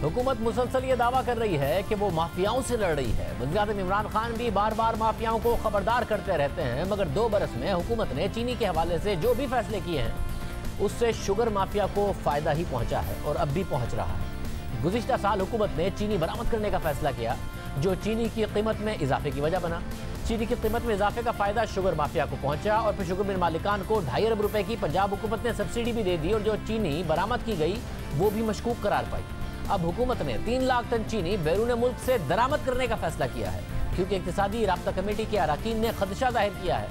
हुकूमत मुसलसल ये दावा कर रही है कि वो माफियाओं से लड़ रही है। वज़ीर-ए-आज़म इमरान खान भी बार बार माफियाओं को खबरदार करते रहते हैं, मगर 2 बरस में हुकूमत ने चीनी के हवाले से जो भी फैसले किए हैं उससे शुगर माफिया को फायदा ही पहुंचा है और अब भी पहुंच रहा है। गुज़िश्ता साल हुकूमत ने चीनी बरामद करने का फैसला किया, जो चीनी की कीमत में इजाफे की वजह बना। चीनी की कीमत में इजाफे का फायदा शुगर माफिया को पहुंचा और फिर शुगर मिल मालिकान को 2.5 अरब रुपए की पंजाब हुकूमत ने सब्सिडी भी दे दी और जो चीनी बरामद की गई वो भी मशकूक करार पाई। अब हुकूमत ने 3 लाख टन चीनी बैरून मुल्क से दरामद करने का फैसला किया है, क्योंकि इक्तिसादी राब्ता कमेटी के अरकान ने खदशा जाहिर किया है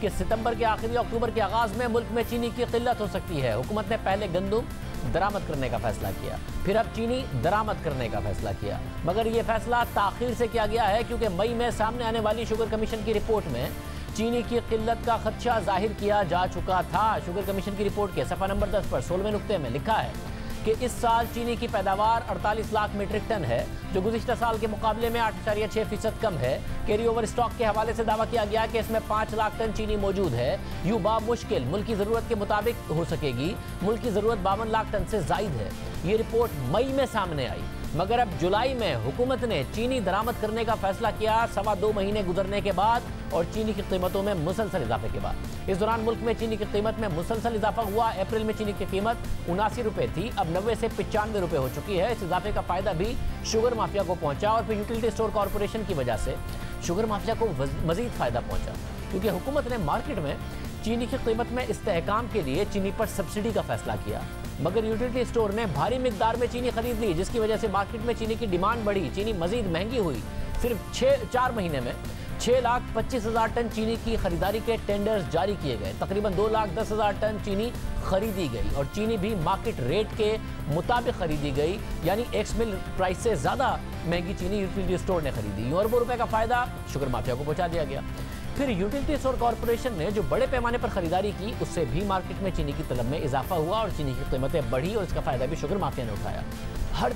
कि सितंबर के आखिरी अक्टूबर के आगाज में मुल्क में चीनी की किल्लत हो सकती है। हुकूमत ने पहले गंदुम दरामद करने का फैसला किया, फिर अब चीनी दरामद करने का फैसला किया, मगर यह फैसला ताखीर से किया गया है क्योंकि मई में सामने आने वाली शुगर कमीशन की रिपोर्ट में चीनी की किल्लत का खदशा जाहिर किया जा चुका था। शुगर कमीशन की रिपोर्ट के सफ़ा नंबर 10 पर 16वें नुक्ते में लिखा है कि इस साल चीनी की पैदावार 48 लाख मीट्रिक टन है, जो गुज़िश्ता साल के मुकाबले में 8.6% कम है। कैरी ओवर स्टॉक के हवाले से दावा किया गया कि इसमें 5 लाख टन चीनी मौजूद है। यूं बामुश्किल मुल्क की ज़रूरत के मुताबिक हो सकेगी। मुल्क की ज़रूरत 52 लाख टन से जायद है। ये रिपोर्ट मई में सामने आई, मगर अब जुलाई में हुकूमत ने चीनी दरामद करने का फैसला किया, 2.25 महीने गुजरने के बाद और चीनी की कीमतों में मुसलसल इजाफे के बाद। इस दौरान मुल्क में चीनी की कीमत में मुसलसल इजाफा हुआ। अप्रैल में चीनी की कीमत 79 रुपये थी, अब 90 से 95 रुपये हो चुकी है। इस इजाफे का फायदा भी शुगर माफिया को पहुंचा और फिर यूटिलिटी स्टोर कॉरपोरेशन की वजह से शुगर माफिया को मजीद फायदा पहुंचा, क्योंकि हुकूमत ने मार्केट में चीनी की कीमत में इस्तेहकाम के लिए चीनी पर सब्सिडी का फैसला किया, मगर यूटिलिटी स्टोर ने भारी मिकदार में चीनी खरीद ली, जिसकी वजह से मार्केट में चीनी की डिमांड बढ़ी। चीनी मजीद महंगी हुई। सिर्फ 4 महीने में 6,25,000 टन चीनी की खरीदारी के टेंडर्स जारी किए गए। तकरीबन 2,10,000 टन चीनी खरीदी गई और चीनी भी मार्केट रेट के मुताबिक खरीदी गई, यानी एक्स मिल प्राइस से ज़्यादा महंगी चीनी यूटिलिटी स्टोर ने खरीदी। अरबों रुपए का फायदा शुगर माफिया को पहुंचा दिया गया। फिर यूटिलिटी स्टोर कॉरपोरेशन ने जो बड़े पैमाने पर खरीदारी की, उससे भी मार्केट में चीनी की तलब में इजाफा हुआ और चीनी की कीमतें बढ़ी और इसका फायदा भी शुगर माफिया ने उठाया। हर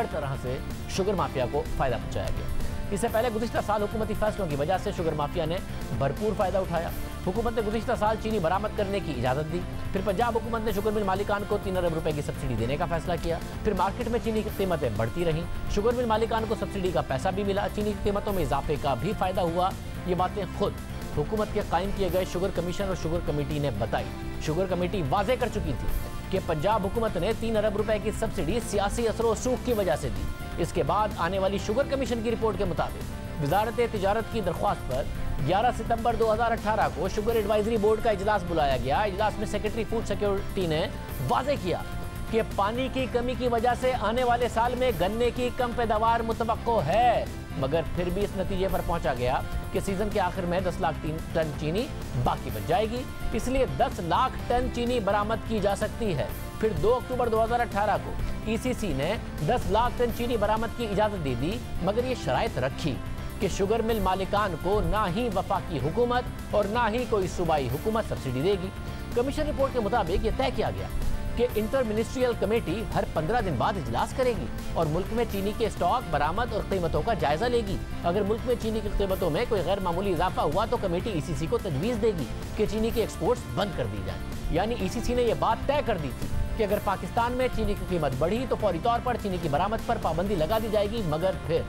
तरह से शुगर माफिया को फायदा पहुंचाया गया। इससे पहले गुज़िश्ता साल हुकूमती फैसलों की वजह से शुगर माफिया ने भरपूर फायदा उठाया। हुकूमत ने गुज़िश्ता साल चीनी बरामद करने की इजाज़त दी। फिर पंजाब हुकूमत ने शुगर मिल मालिकान को 3 अरब रुपए की सब्सिडी देने का फैसला किया। फिर मार्केट में चीनी की कीमतें बढ़ती रहीं। शुगर मिल मालिकान को सब्सिडी का पैसा भी मिला। चीनी की कीमतों में इजाफे का भी फायदा हुआ। ये बातें खुद हुकूमत के कायम किए गए शुगर कमीशन और शुगर कमेटी ने बताई। शुगर कमेटी वाजे कर चुकी थी कि पंजाब हुकूमत ने 3 अरब रुपए की सब्सिडी सियासी असर सूख की वजह से दी। इसके बाद आने वाली शुगर कमीशन की रिपोर्ट के मुताबिक वजारत तिजारत की दरख्वास्त पर 11 सितंबर 2018 को शुगर एडवाइजरी बोर्ड का इजलास बुलाया गया। इजलास में सेक्रेटरी फूड सिक्योरिटी ने वाजे किया कि पानी की कमी की वजह से आने वाले साल में गन्ने की कम पैदावार मुतवक्को है, मगर फिर भी इस नतीजे पर पहुंचा गया कि सीजन के आखिर में 10 लाख टन चीनी बाकी बच जाएगी, इसलिए 10 लाख टन चीनी बरामद की जा सकती है। फिर 2 अक्टूबर 2018 को ईसीसी ने 10 लाख टन चीनी बरामद की इजाजत दे दी, मगर ये शराइत रखी कि शुगर मिल मालिकान को ना ही वफाकी हुकूमत और ना ही कोई सूबाई हुकूमत सब्सिडी देगी। कमीशन रिपोर्ट के मुताबिक ये तय किया गया कि इंटर मिनिस्ट्रियल कमेटी हर 15 दिन बाद इजलास करेगी और मुल्क में चीनी के स्टॉक, बरामद और कीमतों का जायजा लेगी। अगर मुल्क में चीनी की कीमतों में कोई गैर मामूली इजाफा हुआ तो कमेटी ईसीसी को तजवीज़ देगी कि चीनी के एक्सपोर्ट्स बंद कर दी जाए। यानी ईसीसी ने यह बात तय कर दी थी कि अगर पाकिस्तान में चीनी की कीमत बढ़ी तो फौरी तौर पर चीनी की बरामद पर पाबंदी लगा दी जाएगी। मगर फिर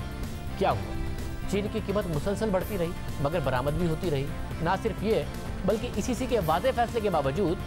क्या हुआ? चीनी की कीमत मुसलसल बढ़ती रही, मगर बरामद भी होती रही। ना सिर्फ ये, बल्कि ईसीसी के वादे फैसले के बावजूद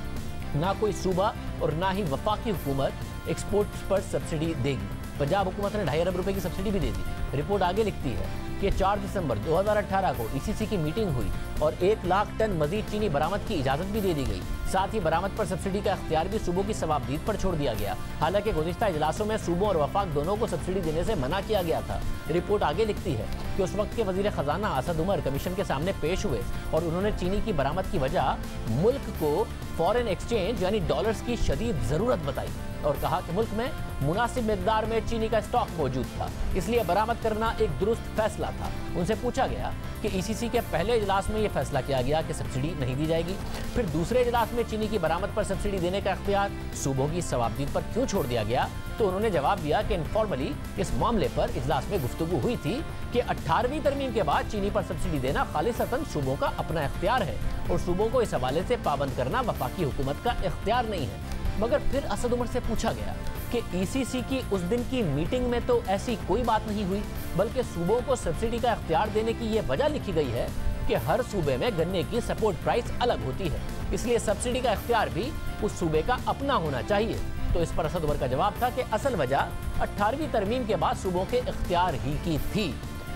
ना कोई सूबा और ना ही वफाकी हुकूमत एक्सपोर्ट पर सब्सिडी देगी। पंजाब हुकूमत ने 2.5 अरब रुपए की सब्सिडी भी दे दी। रिपोर्ट आगे लिखती है कि 4 दिसंबर 2018 को ईसीसी की मीटिंग हुई और 1 लाख टन मजीद चीनी बरामद की इजाजत भी दे दी गई। साथ ही बरामद पर सब्सिडी का इख्तियार भी सूबों की सवाबदीद पर छोड़ दिया गया। हालांकि गुज़िश्ता इजलासों में सूबों और वफाक दोनों को सब्सिडी देने से मना किया गया था। रिपोर्ट आगे लिखती है कि उस वक्त के वजीर खजाना असद उमर कमीशन के सामने पेश हुए और उन्होंने चीनी की बरामद की वजह मुल्क को फॉरेन एक्सचेंज यानी डॉलर्स की शदीद ज़रूरत बताई और कहा कि मुल्क में मुनासिब मिकदार में चीनी का स्टॉक मौजूद था, इसलिए बरामद करना एक दुरुस्त फैसला था। उनसे पूछा गया कि ईसीसी के पहले इजलास में यह फैसला किया गया कि सब्सिडी नहीं दी जाएगी, फिर दूसरे इजलास में चीनी की बरामद पर सब्सिडी देने का इख्तियार सूबों की सवाबदीद पर क्यों छोड़ दिया गया? तो उन्होंने जवाब दिया कि इनफॉर्मली इस मामले पर इजलास में गुफ्तगू हुई थी कि 18वीं तरमीम के बाद चीनी पर सब्सिडी देना खालिसतन सूबों का अपना इख्तियार है और सूबों को इस हवाले से पाबंद करना वफाकी हुकूमत का इख्तियार नहीं है। मगर फिर असद उमर से पूछा गया कि ईसीसी की उस दिन की मीटिंग में तो ऐसी कोई बात नहीं हुई, बल्कि सूबों को सब्सिडी का इख्तियार देने की यह वजह लिखी गई है कि हर सूबे में गन्ने की सपोर्ट प्राइस अलग होती है, इसलिए सब्सिडी का इख्तियार भी उस सूबे का अपना होना चाहिए। तो इस पर असद उमर का जवाब था कि असल वजह 18वीं तरमीम के बाद सूबों के इख्तियार ही की थी।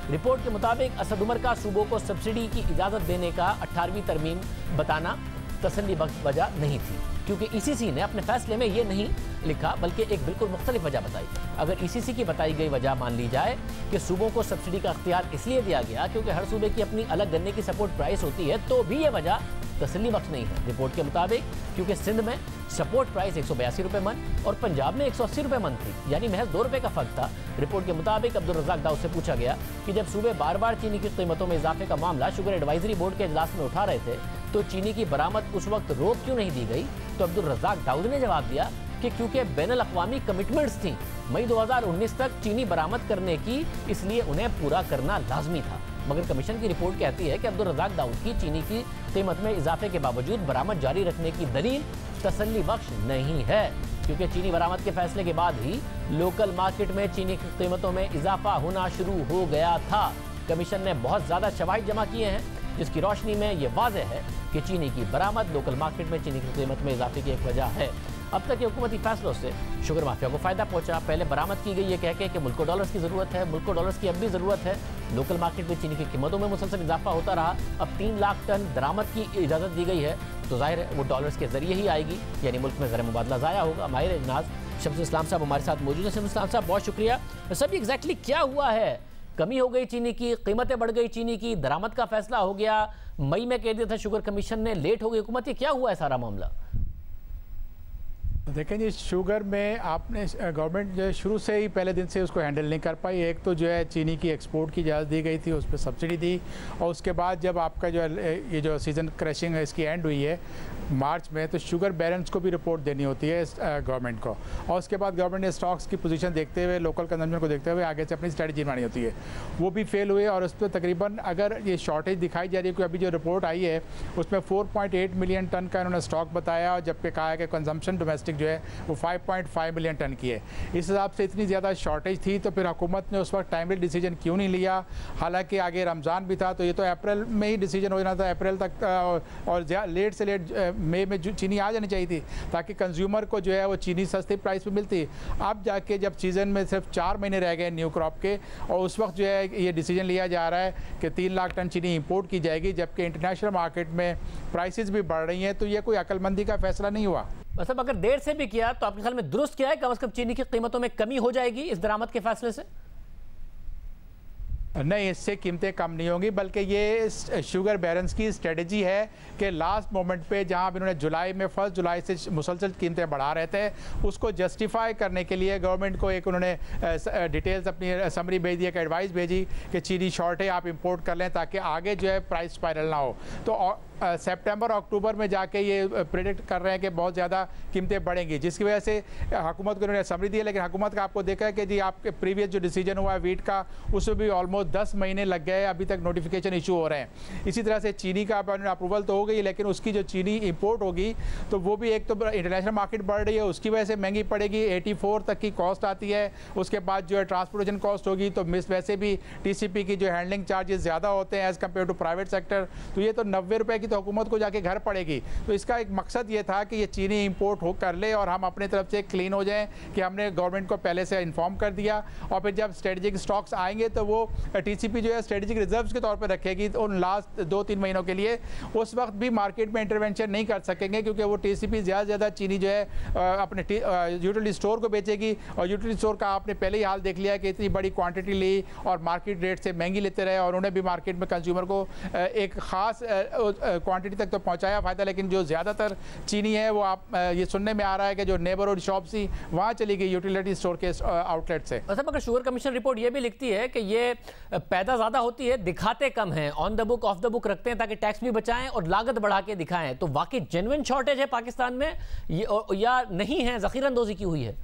रिपोर्ट के मुताबिक असद उमर का सूबों को सब्सिडी की इजाज़त देने का 18वीं तरमीम बताना तसल्ली बख्श वजह नहीं थी, क्योंकि ईसीसी ने अपने फैसले में ये नहीं लिखा बल्कि एक बिल्कुल मुख्तलिफ वजह बताई। अगर ईसीसी की बताई गई वजह मान ली जाए कि सूबों को सब्सिडी का इख्तियार इसलिए दिया गया क्योंकि हर सूबे की अपनी अलग गन्ने की सपोर्ट प्राइस होती है, तो भी ये वजह तसल्ली बख्श नहीं है। रिपोर्ट के मुताबिक क्योंकि सिंध में सपोर्ट प्राइस 182 रुपये मन और पंजाब में 180 रुपये मन थी, यानी महज 2 रुपये का फर्क था। रिपोर्ट के मुताबिक अब्दुल रज़ाक दाऊद से पूछा गया कि जब सूबे बार बार चीनी की कीमतों में इजाफे का मामला शुगर एडवाइजरी बोर्ड के इजलास में उठा रहे थे, तो चीनी की बरामद उस वक्त रोक क्यों नहीं दी गई? तो अब्दुल रज़ाक दाऊद ने जवाब दिया कि क्योंकि बैनुल अक़वामी कमिटमेंट्स थी मई 2019 तक चीनी बरामद करने की, इसलिए उन्हें पूरा करना लाजमी था। मगर कमीशन की रिपोर्ट कहती है कि अब्दुल रज़ाक दाऊद की चीनी की कीमत में इजाफे के बावजूद बरामद जारी रखने की दलील तसल्ली बख्श नहीं है, क्योंकि चीनी बरामद के फैसले के बाद ही लोकल मार्केट में चीनी की कीमतों में इजाफा होना शुरू हो गया था। कमीशन ने बहुत ज़्यादा शवाहिद जमा किए हैं जिसकी रोशनी में ये वाज़ेह है कि चीनी की बरामद लोकल मार्केट में चीनी की कीमत में इजाफे की एक वजह है। अब तक के हुकूमती फैसलों से शुगर माफिया को फायदा पहुंचा। पहले बरामद की गई ये कह के कि मुल्क को डॉलर्स की ज़रूरत है, मुल्क को डॉलर्स की अब भी ज़रूरत है। लोकल मार्केट में चीनी की कीमतों में मुसलसल इजाफा होता रहा। अब 3 लाख टन दरामद की इजाज़त दी गई है, तो जाहिर है वो डॉलर्स के जरिए ही आएगी, यानी मुल्क में ज़र मुबादला ज़ाया होगा। माहिर नाज शम्सुल इस्लाम साहब हमारे साथ मौजूद है। शम्सुल इस्लाम साहब बहुत शुक्रिया। सब एग्जैक्टली क्या हुआ है? कमी हो गई चीनी की, कीमतें बढ़ गई चीनी की, दरामद का फैसला हो गया, मई में कह दिया था शुगर कमीशन ने, लेट हो गई हुकूमत, ये क्या हुआ है सारा मामला? देखें जी, शुगर में आपने गवर्नमेंट जो है शुरू से ही पहले दिन से उसको हैंडल नहीं कर पाई। एक तो जो है चीनी की एक्सपोर्ट की इजाज़त दी गई थी, उस पर सब्सिडी दी, और उसके बाद जब आपका जो है ये जो सीज़न क्रशिंग है इसकी एंड हुई है मार्च में, तो शुगर बैलेंस को भी रिपोर्ट देनी होती है गवर्नमेंट को, और उसके बाद गवर्नमेंट ने स्टॉक्स की पोजीशन देखते हुए, लोकल कंजम्पशन को देखते हुए आगे से अपनी स्ट्रेटजी बनानी होती है। वो भी फेल हुए, और उस पर तकरीबन अगर ये शॉर्टेज दिखाई जा रही है, अभी जो रिपोर्ट आई है उसमें 4.8 मिलियन टन का इन्होंने स्टॉक बताया, और जबकि कहा है कि कंजम्पशन डोमेस्टिक जो है वो 5.5 मिलियन टन की है। इस हिसाब से इतनी ज़्यादा शॉर्टेज थी, तो फिर हुकूमत ने उस वक्त टाइमली डिसीजन क्यों नहीं लिया? हालांकि आगे रमज़ान भी था, तो ये तो अप्रैल में ही डिसीजन हो जाना था, अप्रैल तक, और लेट से लेट मई में चीनी आ जानी चाहिए थी, ताकि कंज्यूमर को जो है वो चीनी सस्ती प्राइस पे मिलती। अब जाके जब सीज़न में सिर्फ 4 महीने रह गए न्यू क्रॉप के, और उस वक्त जो है ये डिसीजन लिया जा रहा है कि 3 लाख टन चीनी इंपोर्ट की जाएगी, जबकि इंटरनेशनल मार्केट में प्राइसेस भी बढ़ रही हैं, तो ये कोई अक्लमंदी का फैसला नहीं हुआ। मतलब अगर देर से भी किया तो आपके ख्याल में दुरुस्त क्या है? कम से कम चीनी की कीमतों में कमी हो जाएगी इस दरामद के फैसले से? नहीं, इससे कीमतें कम नहीं होंगी, बल्कि ये शुगर बैलेंस की स्ट्रेटजी है कि लास्ट मोमेंट पे जहां इन्होंने जुलाई में 1 जुलाई से मुसलसल कीमतें बढ़ा रहे थे, उसको जस्टिफाई करने के लिए गवर्नमेंट को एक उन्होंने डिटेल्स अपनी समरी भेज दी, एक एडवाइस भेजी कि चीनी शॉर्ट है, आप इंपोर्ट कर लें ताकि आगे जो है प्राइस स्पाइरल ना हो। तो सितंबर अक्टूबर में जाके ये प्रेडिक्ट कर रहे हैं कि बहुत ज़्यादा कीमतें बढ़ेंगी, जिसकी वजह से हुकूमत को उन्होंने समरी दी है। लेकिन हुकूमत का आपको देखा है कि जी आपके प्रीवियस जो डिसीजन हुआ है वीट का, उसमें भी ऑलमोस्ट 10 महीने लग गए, अभी तक नोटिफिकेशन इशू हो रहे हैं। इसी तरह से चीनी का अप्रूवल तो हो गई, लेकिन उसकी जो चीनी इंपोर्ट होगी तो वो भी एक तो इंटरनेशनल मार्केट बढ़ रही है, उसकी वजह से महंगी पड़ेगी, 84 तक की कॉस्ट आती है। उसके बाद जो है ट्रांसपोर्टेशन कॉस्ट होगी, तो वैसे भी TCP की जो हैंडलिंग चार्जेस ज़्यादा होते हैं as compared to private sector, तो ये तो 90 रुपये की तो हुकूमत को जाके घर पड़ेगी। तो इसका एक मकसद ये था कि ये चीनी इंपोर्ट हो कर ले और हम अपने तरफ से क्लीन हो जाएं कि हमने गवर्नमेंट को पहले से इन्फॉर्म कर दिया, और फिर जब स्ट्रेटेजिक स्टॉक्स आएंगे तो वो TCP जो है स्ट्रेटेजिक रिजर्व्स के तौर पर रखेगी उन लास्ट 2-3 महीनों के लिए। उस वक्त भी मार्केट में इंटरवेंशन नहीं कर सकेंगे, क्योंकि वो TCP ज़्यादा से ज़्यादा चीनी जो है अपने यूटिलिटी स्टोर को बेचेगी, और यूटिलिटी स्टोर का आपने पहले ही हाल देख लिया कि इतनी बड़ी क्वांटिटी ली और मार्केट रेट से महंगी लेते रहे, और उन्हें भी मार्केट में कंज्यूमर को एक ख़ास क्वांटिटी तक तो पहुंचाया फ़ायदा, लेकिन जो ज़्यादातर चीनी है वो आप ये सुनने में आ रहा है कि जो नेबरहुड शॉप्स थी वहाँ चली गई यूटिलिटी स्टोर के आउटलेट से। मतलब अगर शुगर कमीशन रिपोर्ट ये भी लिखती है कि ये पैदा ज़्यादा होती है, दिखाते कम हैं, on the book of the book रखते हैं ताकि टैक्स भी बचाएं और लागत बढ़ा के दिखाएं, तो वाकई जेन्युइन शॉर्टेज है पाकिस्तान में या नहीं है, ज़ख़ीरा अंदोज़ी की हुई है?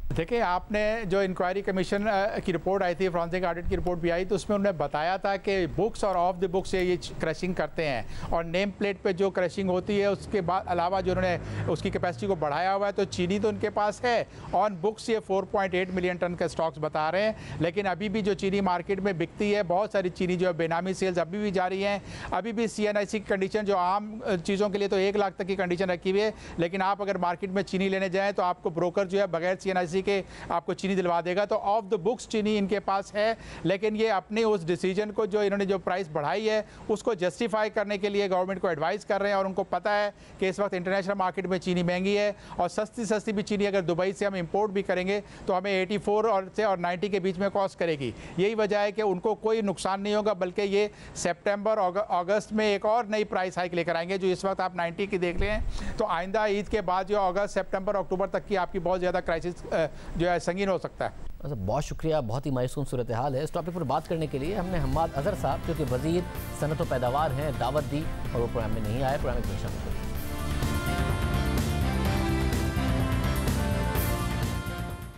देखिए, आपने जो इंक्वायरी कमीशन की रिपोर्ट आई थी, फॉरेंसिक ऑडिट की रिपोर्ट भी आई, तो उसमें उन्होंने बताया था कि बुक्स और ऑफ द बुक्स से ये क्रशिंग करते हैं और नेम प्लेट पे जो क्रशिंग होती है उसके बाद अलावा जो उन्होंने उसकी कैपेसिटी को बढ़ाया हुआ है, तो चीनी तो उनके पास है। ऑन बुक्स ये 4.8 मिलियन टन के स्टॉक्स बता रहे हैं, लेकिन अभी भी जो चीनी मार्केट में बिकती है, बहुत सारी चीनी जो है बेनामी सेल्स अभी भी जारी हैं। अभी भी CNIC की कंडीशन जो आम चीज़ों के लिए तो 1 लाख तक की कंडीशन रखी हुई है, लेकिन आप अगर मार्केट में चीनी लेने जाएँ तो आपको ब्रोकर जो है बगैर CNIC के आपको चीनी दिलवा देगा। तो ऑफ द बुक्स चीनी इनके पास है, लेकिन ये अपने उस डिसीजन को जो इन्होंने जो प्राइस बढ़ाई है उसको जस्टिफाई करने के लिए गवर्नमेंट को एडवाइस कर रहे हैं। और उनको पता है कि इस वक्त इंटरनेशनल मार्केट में चीनी महंगी है और सस्ती भी चीनी अगर दुबई से हम इंपोर्ट भी करेंगे तो हमें 84 और 90 के बीच में कॉस्ट करेगी। यही वजह है कि उनको कोई नुकसान नहीं होगा, बल्कि ये सितंबर अगस्त में एक और नई प्राइस हाइक लेकर आएंगे। जो इस वक्त आप 90 की देख लें, तो आइंदा ईद के बाद जो अगस्त, सितंबर, अक्टूबर तक की आपकी बहुत ज़्यादा क्राइसिस जो है संगीन हो सकता है। बहुत शुक्रिया, बहुत ही मायूस सूरत हाल है। इस टॉपिक पर बात करने के लिए हमने हम्माद अजहर साहब, जो कि वज़ीर सनत व पैदावार हैं, दावत दी और वो प्रोग्राम में नहीं आए, प्रोग्राम में शामिल हुए।